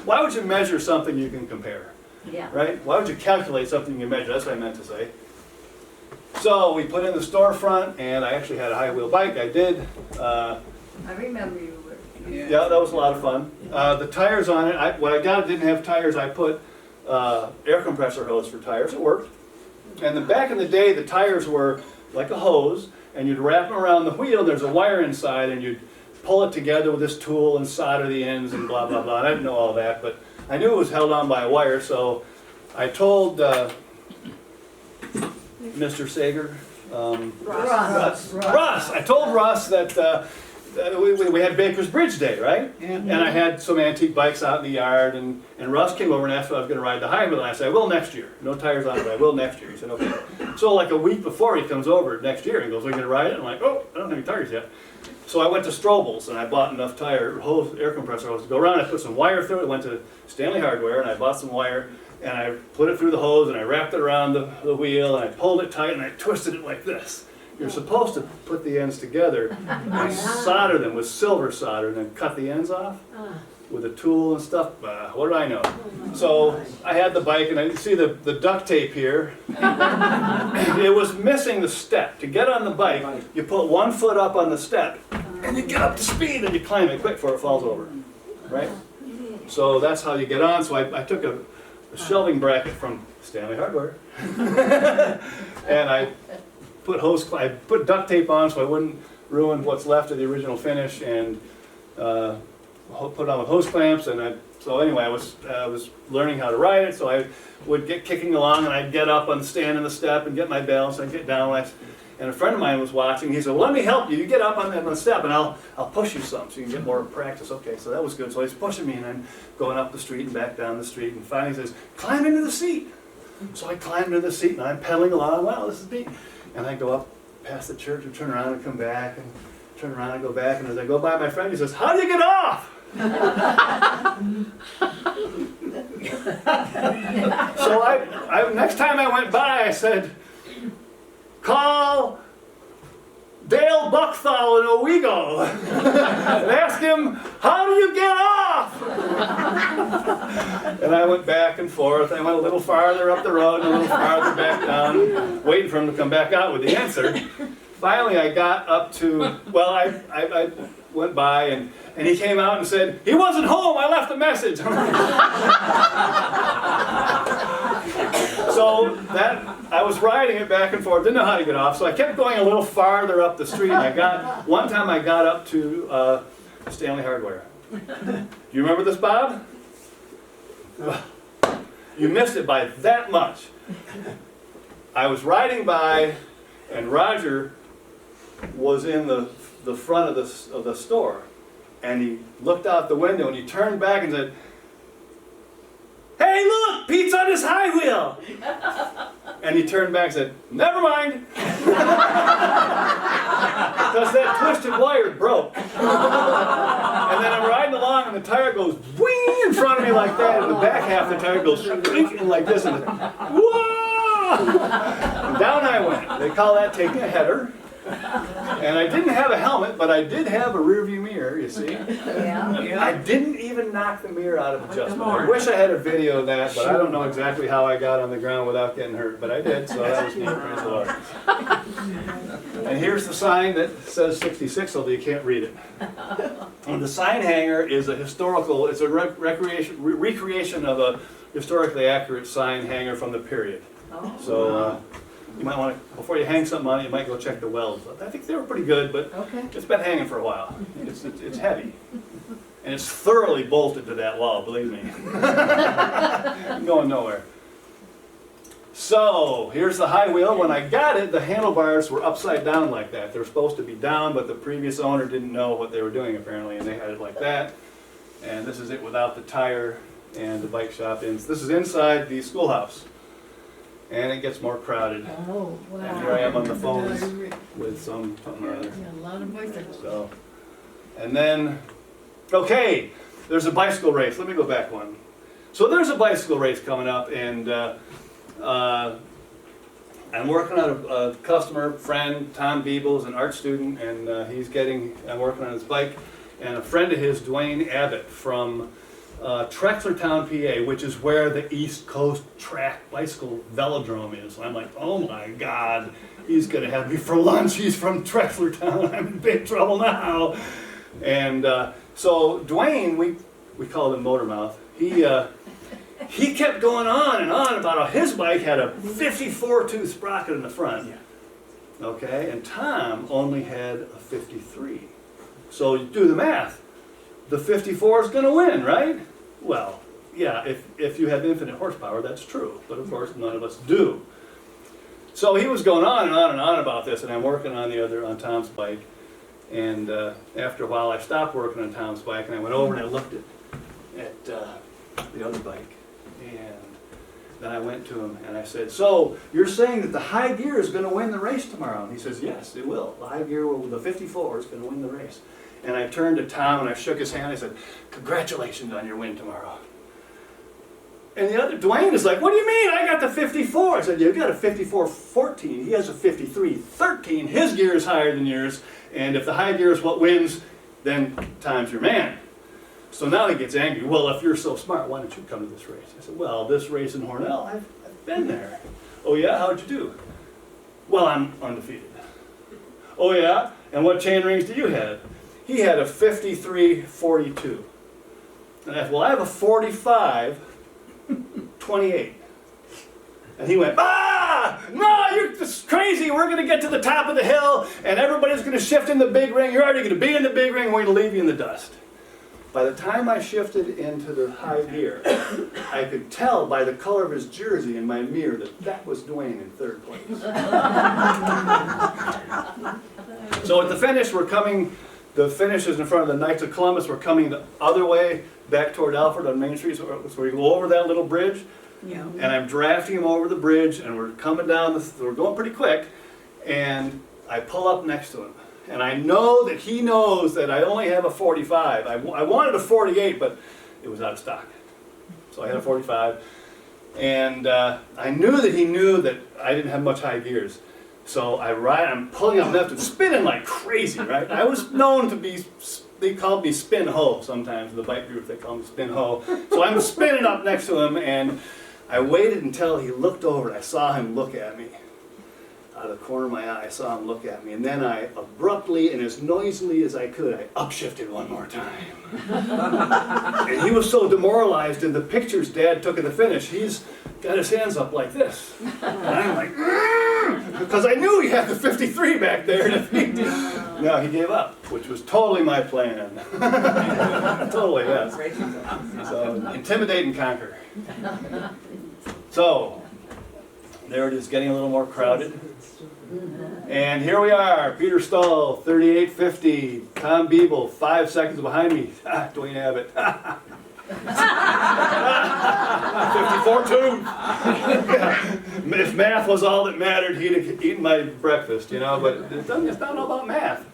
Why would you measure something you can compare, Yeah. right? Why would you calculate something you can measure? That's what I meant to say. So we put in the storefront, and I actually had a high wheel bike, I did. I remember you were. Yeah, that was a lot of fun. The tires on it, when I got it didn't have tires, I put air compressor hose for tires. It worked. And then back in the day, the tires were like a hose, and you'd wrap them around the wheel, there's a wire inside, and you'd pull it together with this tool and solder the ends and blah, blah, blah. And I didn't know all that, but I knew it was held on by a wire, so I told Mr. Sager, Russ. I told Russ that we had Baker's Bridge Day, right? And I had some antique bikes out in the yard, and Russ came over and asked if I was going to ride the high wheel, and I said, I will next year. No tires on it, but I will next year. He said, okay. So like a week before he comes over next year, he goes, are you going to ride it? I'm like, oh, I don't have any tires yet. So I went to Strobel's, and I bought enough air compressor hose to go around. I put some wire through it, went to Stanley Hardware, and I bought some wire, and I put it through the hose, and I wrapped it around the wheel, and I pulled it tight, and I twisted it like this. You're supposed to put the ends together and solder them with silver solder and then cut the ends off with a tool and stuff. What do I know? So I had the bike, and I see the duct tape here. It was missing the step. To get on the bike, you put one foot up on the step, and you get up to speed, and you climb it quick before it falls over, right? So that's how you get on. So I took a shelving bracket from Stanley Hardware, and I put duct tape on so I wouldn't ruin what's left of the original finish, and put it on with hose clamps. And so anyway, I was learning how to ride it, so I would get kicking along, and I'd get up on the stand in the step and get my balance, and I'd get down. And a friend of mine was watching. He said, well, let me help you. You get up on the step, and I'll push you some so you can get more practice. Okay, so that was good. So he's pushing me, and I'm going up the street and back down the street, and finally he says, climb into the seat. So I climbed into the seat, and I'm pedaling along. Wow, this is neat. And I go up past the church and turn around and come back, and turn around and go back. And as I go by my friend, he says, how do you get off? So I next time I went by, I said, call Dale Buckthall in Owego and ask him, how do you get off? And I went back and forth. I went a little farther up the road and a little farther back down, waiting for him to come back out with the answer. Finally, I got up to, well, I went by, and he came out and said, he wasn't home, I left a message. So I was riding it back and forth, didn't know how to get off, so I kept going a little farther up the street. One time I got up to Stanley Hardware. Do you remember this, Bob? You missed it by that much. I was riding by, and Roger was in the front of the store, and he looked out the window, and he turned back and said, hey, look, Pete's on his high wheel. And he turned back and said, never mind. Because that twisted wire broke. And then I'm riding along, and the tire goes wing in front of me like that, and the back half of the tire goes shrinking like this, and whoa! And down I went. They call that taking a header. And I didn't have a helmet, but I did have a rear view mirror, you see. Yeah. I didn't even knock the mirror out of adjustment. I wish I had a video of that, but I don't know exactly how I got on the ground without getting hurt, but I did, so that was neat. Praise the Lord. And here's the sign that says 66, although you can't read it. And the sign hanger is a historical, it's a recreation of a historically accurate sign hanger from the period. Oh. So you might want to, before you hang something on it, you might go check the welds. I think they were pretty good, but Okay. it's been hanging for a while. It's heavy. And it's thoroughly bolted to that wall, believe me. Going nowhere. So, here's the high wheel. When I got it, the handlebars were upside down like that. They were supposed to be down, but the previous owner didn't know what they were doing apparently, and they had it like that. And this is it without the tire and the bike shop. This is inside the schoolhouse. And it gets more crowded. Oh, wow. And here I am on the phones with something or other. Yeah, a lot of voices. So, and then Okay, there's a bicycle race. Let me go back one. So there's a bicycle race coming up, and I'm working on a customer, friend, Tom Beebles, an art student, and I'm working on his bike, and a friend of his, Dwayne Abbott, from Trexlertown, PA, which is where the East Coast Track Bicycle Velodrome is. I'm like, oh my God, he's gonna have me for lunch. He's from Trexlertown. I'm in big trouble now. And so Dwayne, we called him Motormouth. He kept going on and on about how his bike had a 54-tooth sprocket in the front. Okay, and Tom only had a 53. So you do the math. The 54 is going to win, right? Well, yeah, if you have infinite horsepower, that's true. But of course, none of us do. So he was going on and on and on about this, and I'm working on Tom's bike. And after a while, I stopped working on Tom's bike, and I went over and I looked at the other bike. And then I went to him and I said, so you're saying that the high gear is going to win the race tomorrow? And he says, yes, it will. The high gear, the 54 is going to win the race. And I turned to Tom and I shook his hand. I said, congratulations on your win tomorrow. And the other, Dwayne, is like, what do you mean? I got the 54. I said, you got a 54-14. He has a 53-13. His gear is higher than yours. And if the high gear is what wins, then Tom's your man. So now he gets angry. Well, if you're so smart, why don't you come to this race? I said, well, this race in Hornell, I've been there. Oh yeah, how'd you do? Well, I'm undefeated. Oh yeah? And what chain rings do you have? He had a 53-42. And I said, well, I have a 45-28. And he went, no, you're just crazy. We're going to get to the top of the hill, and everybody's going to shift in the big ring. You're already going to be in the big ring, and we're going to leave you in the dust. By the time I shifted into the high gear, I could tell by the color of his jersey in my mirror that was Dwayne in third place. So at the finish, the finish is in front of the Knights of Columbus. We're coming the other way, back toward Alfred on Main Street, so we go over that little bridge. Yeah. And I'm drafting him over the bridge, and we're coming down, we're going pretty quick, and I pull up next to him. And I know that he knows that I only have a 45. I wanted a 48, but it was out of stock. So I had a 45. And I knew that he knew that I didn't have much high gears. So I'm pulling up left and spinning like crazy, right? I was known to be, they called me Spin Ho sometimes, in the bike group they called me Spin Ho. So I'm spinning up next to him, and I waited until he looked over, and I saw him look at me. Out of the corner of my eye, I saw him look at me, and then I abruptly and as noisily as I could, I upshifted one more time. And he was so demoralized in the pictures Dad took at the finish, he's got his hands up like this. And I'm like, because I knew he had the 53 back there. No, he gave up, which was totally my plan. Totally, yes. So, intimidate and conquer. So, there it is, getting a little more crowded. And here we are, Peter Stahl, 38.50. Tom Beeble, 5 seconds behind me. Dwayne Abbott. 54-2. If math was all that mattered, he'd have eaten my breakfast, you know, but it's not all about math.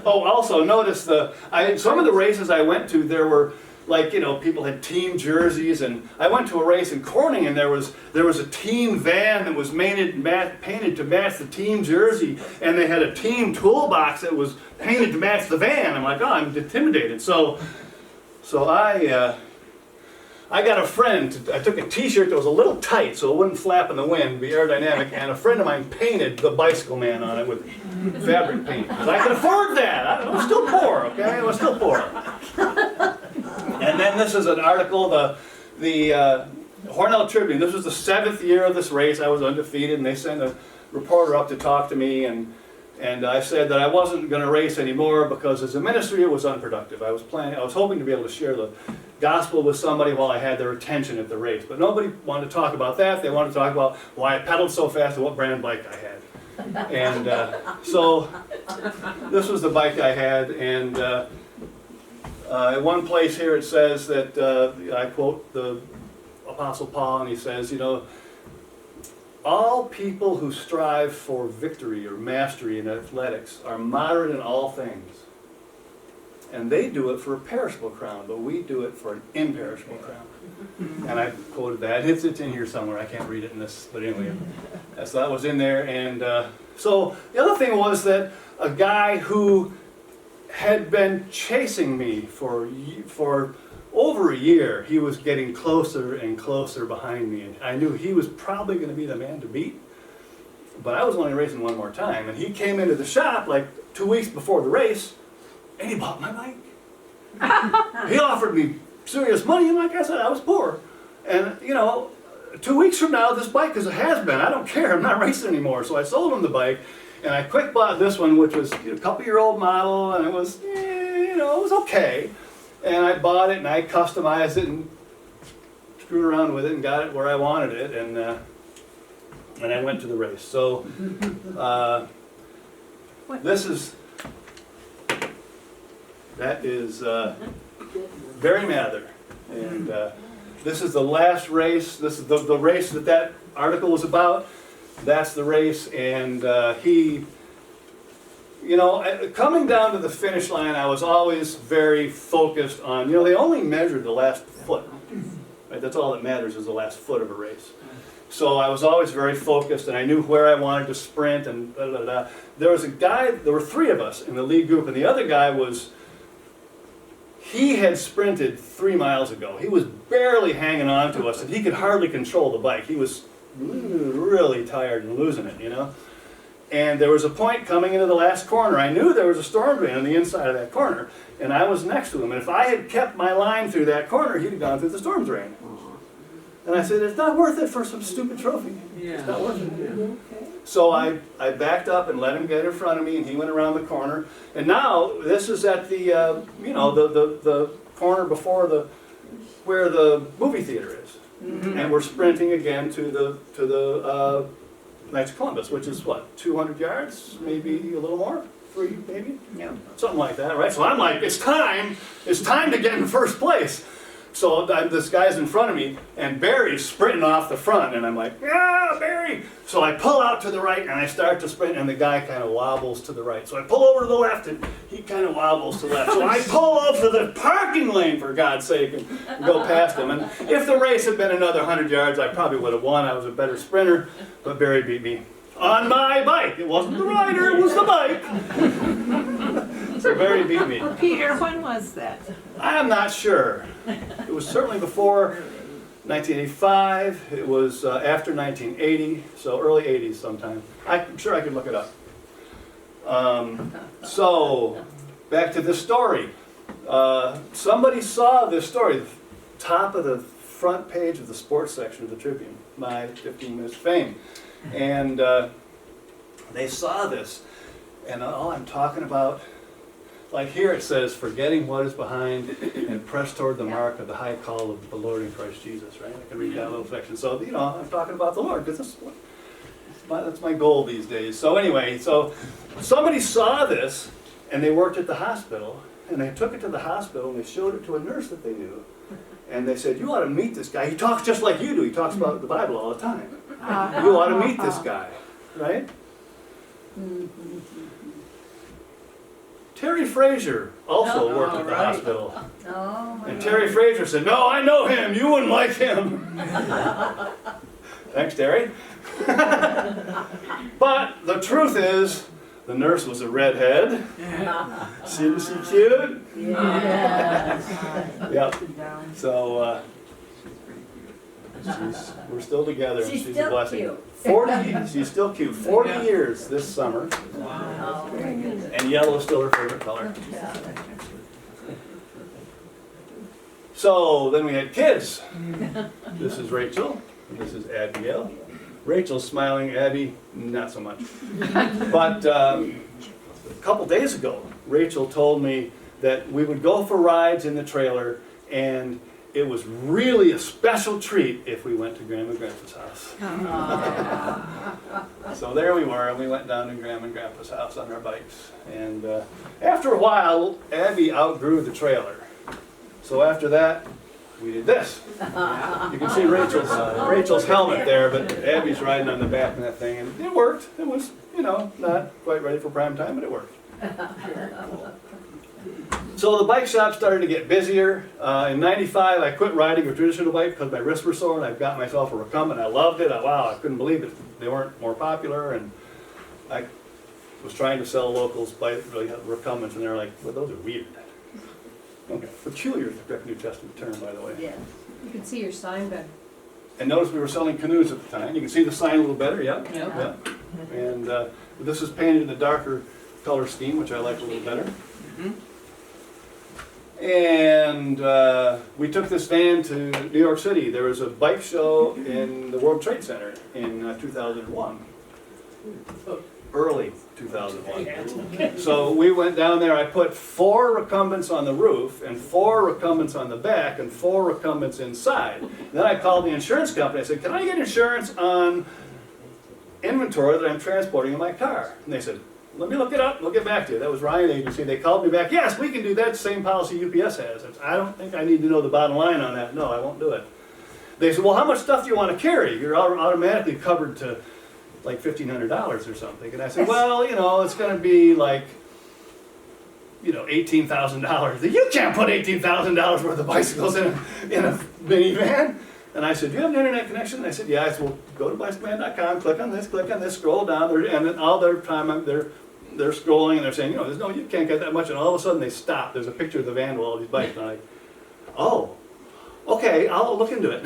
Oh, also, notice some of the races I went to, there were, like, you know, people had team jerseys, and I went to a race in Corning, and there was a team van that was painted to match the team jersey, and they had a team toolbox that was painted to match the van. I'm like, oh, I'm intimidated. So I got a friend. I took a T-shirt that was a little tight, so it wouldn't flap in the wind, be aerodynamic, and a friend of mine painted the Bicycle Man on it with fabric paint, because I could afford that. I was still poor, okay? I was still poor. And then this is an article, the Hornell Tribune. This was the 7th year of this race. I was undefeated, and they sent a reporter up to talk to me, and I said that I wasn't going to race anymore because as a ministry it was unproductive. I was hoping to be able to share the gospel with somebody while I had their attention at the race. But nobody wanted to talk about that. They wanted to talk about why I pedaled so fast and what brand bike I had. And so this was the bike I had, and in one place here it says that, I quote the Apostle Paul, and he says, you know, all people who strive for victory or mastery in athletics are moderate in all things. And they do it for a perishable crown, but we do it for an imperishable crown. And I quoted that. It's in here somewhere. I can't read it in this, but anyway, so that was in there. And so the other thing was that a guy who had been chasing me for over a year, he was getting closer and closer behind me. And I knew he was probably going to be the man to beat, but I was only racing one more time. And he came into the shop like 2 weeks before the race, and he bought my bike. He offered me serious money, and like I said, I was poor. And, you know, 2 weeks from now, this bike is a has-been. I don't care. I'm not racing anymore. So I sold him the bike, and I quick bought this one, which was a couple-year-old model, and it was, you know, it was okay. And I bought it, and I customized it, and screwed around with it, and got it where I wanted it, and I went to the race. So that is Barry Mather, and this is the last race. This is the race that article was about. That's the race, and he, you know, coming down to the finish line, I was always very focused on, you know, they only measured the last foot, right? That's all that matters, is the last foot of a race. So I was always very focused, and I knew where I wanted to sprint, and da, da, da. There was a guy, there were 3 of us in the lead group, and the other guy he had sprinted 3 miles ago. He was barely hanging on to us, and he could hardly control the bike. He was really tired and losing it, you know. And there was a point coming into the last corner. I knew there was a storm drain on the inside of that corner, and I was next to him. And if I had kept my line through that corner, he'd have gone through the storm drain. And I said, it's not worth it for some stupid trophy. It's not worth it. So I backed up and let him get in front of me, and he went around the corner. And now this is at the you know, the corner before where the movie theater is, and we're sprinting again to the Knights of Columbus, which is what, 200 yards, maybe a little more, 3 maybe, Yeah. something like that, right? So I'm like, it's time to get in first place. So this guy's in front of me, and Barry's sprinting off the front, and I'm like, yeah, Barry! So I pull out to the right, and I start to sprint, and the guy kind of wobbles to the right. So I pull over to the left, and he kind of wobbles to the left. So I pull over to the parking lane, for God's sake, and go past him. And if the race had been another 100 yards, I probably would have won. I was a better sprinter, but Barry beat me on my bike. It wasn't the rider, it was the bike. So Barry beat me. Peter, when was that? I'm not sure. It was certainly before 1985. It was after 1980, so early 80s sometime. I'm sure I could look it up. So, back to this story. Somebody saw this story, top of the front page of the sports section of the Tribune, my 15 Minutes of Fame. And they saw this, and all I'm talking about, like here it says, forgetting what is behind and press toward the mark of the high call of the Lord in Christ Jesus, right? I can read that little section. So, you know, I'm talking about the Lord, because that's my goal these days. So anyway, so somebody saw this, and they worked at the hospital, and they took it to the hospital, and they showed it to a nurse that they knew. And they said, you ought to meet this guy. He talks just like you do. He talks about the Bible all the time. You ought to meet this guy, right? Terry Frazier also worked at the hospital. Oh, And Terry Frazier said, no, I know him. You wouldn't like him. Thanks, Terry. But the truth is, the nurse was a redhead. She cute? yeah. Yep. So we're still together, and She's she's a still blessing. cute. 40, she's still cute. 40 years this summer, Oh, very good. and yellow is still her favorite color. So then we had kids. This is Rachel. This is Abigail. Rachel's smiling. Abby, not so much. But a couple days ago, Rachel told me that we would go for rides in the trailer, and it was really a special treat if we went to Grandma and Grandpa's house. So there we were, and we went down to Grandma and Grandpa's house on our bikes. And after a while, Abby outgrew the trailer. So after that, we did this. You can see Rachel's helmet there, but Abby's riding on the back of that thing, and it worked. It was, you know, not quite ready for prime time, but it worked. So the bike shop started to get busier. In '95, I quit riding a traditional bike because my wrists were sore, and I got myself a recumbent. I loved it. Wow, I couldn't believe it. They weren't more popular, and I was trying to sell locals recumbents, and they're like, well, those are weird. Okay, peculiar is the correct New Testament term, by the way. Yes. You can see your sign better. And notice we were selling canoes at the time. You can see the sign a little better, yeah? Yep. Yeah. And this is painted in a darker color scheme, which I like a little better. And we took this van to New York City. There was a bike show in the World Trade Center in 2001. Early 2001. So we went down there. I put 4 recumbents on the roof and 4 recumbents on the back and 4 recumbents inside. Then I called the insurance company. I said, can I get insurance on inventory that I'm transporting in my car? And they said, let me look it up. We'll get back to you. That was Ryan Agency. They called me back. Yes, we can do that. Same policy UPS has. I don't think I need to know the bottom line on that. No, I won't do it. They said, well, how much stuff do you want to carry? You're automatically covered to like $1,500 or something. And I said, well, you know, it's going to be like, you know, $18,000. You can't put $18,000 worth of bicycles in a minivan. And I said, do you have an internet connection? And I said, yeah. I said, well, go to bicycleman.com, click on this, scroll down, and then all their time they're scrolling and they're saying, you know, you can't get that much. And all of a sudden they stop. There's a picture of the van with all these bikes. And I'm like, oh, okay, I'll look into it.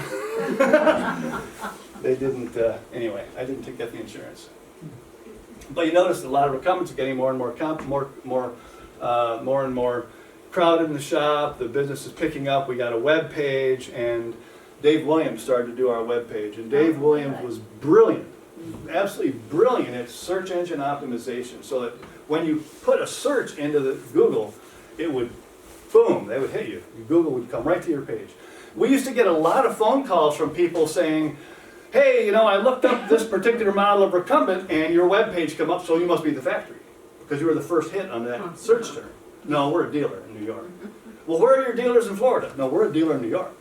They didn't, anyway, I didn't get the insurance. But you notice a lot of recumbents are getting more and more crowded in the shop. The business is picking up. We got a web page, and Dave Williams started to do our web page. And Dave Williams was brilliant, absolutely brilliant at search engine optimization. So that when you put a search into the Google, it would, boom, they would hit you. Google would come right to your page. We used to get a lot of phone calls from people saying, hey, you know, I looked up this particular model of recumbent and your web page come up, so you must be the factory because you were the first hit on that search term. No, we're a dealer in New York. Well, where are your dealers in Florida? No, we're a dealer in New York.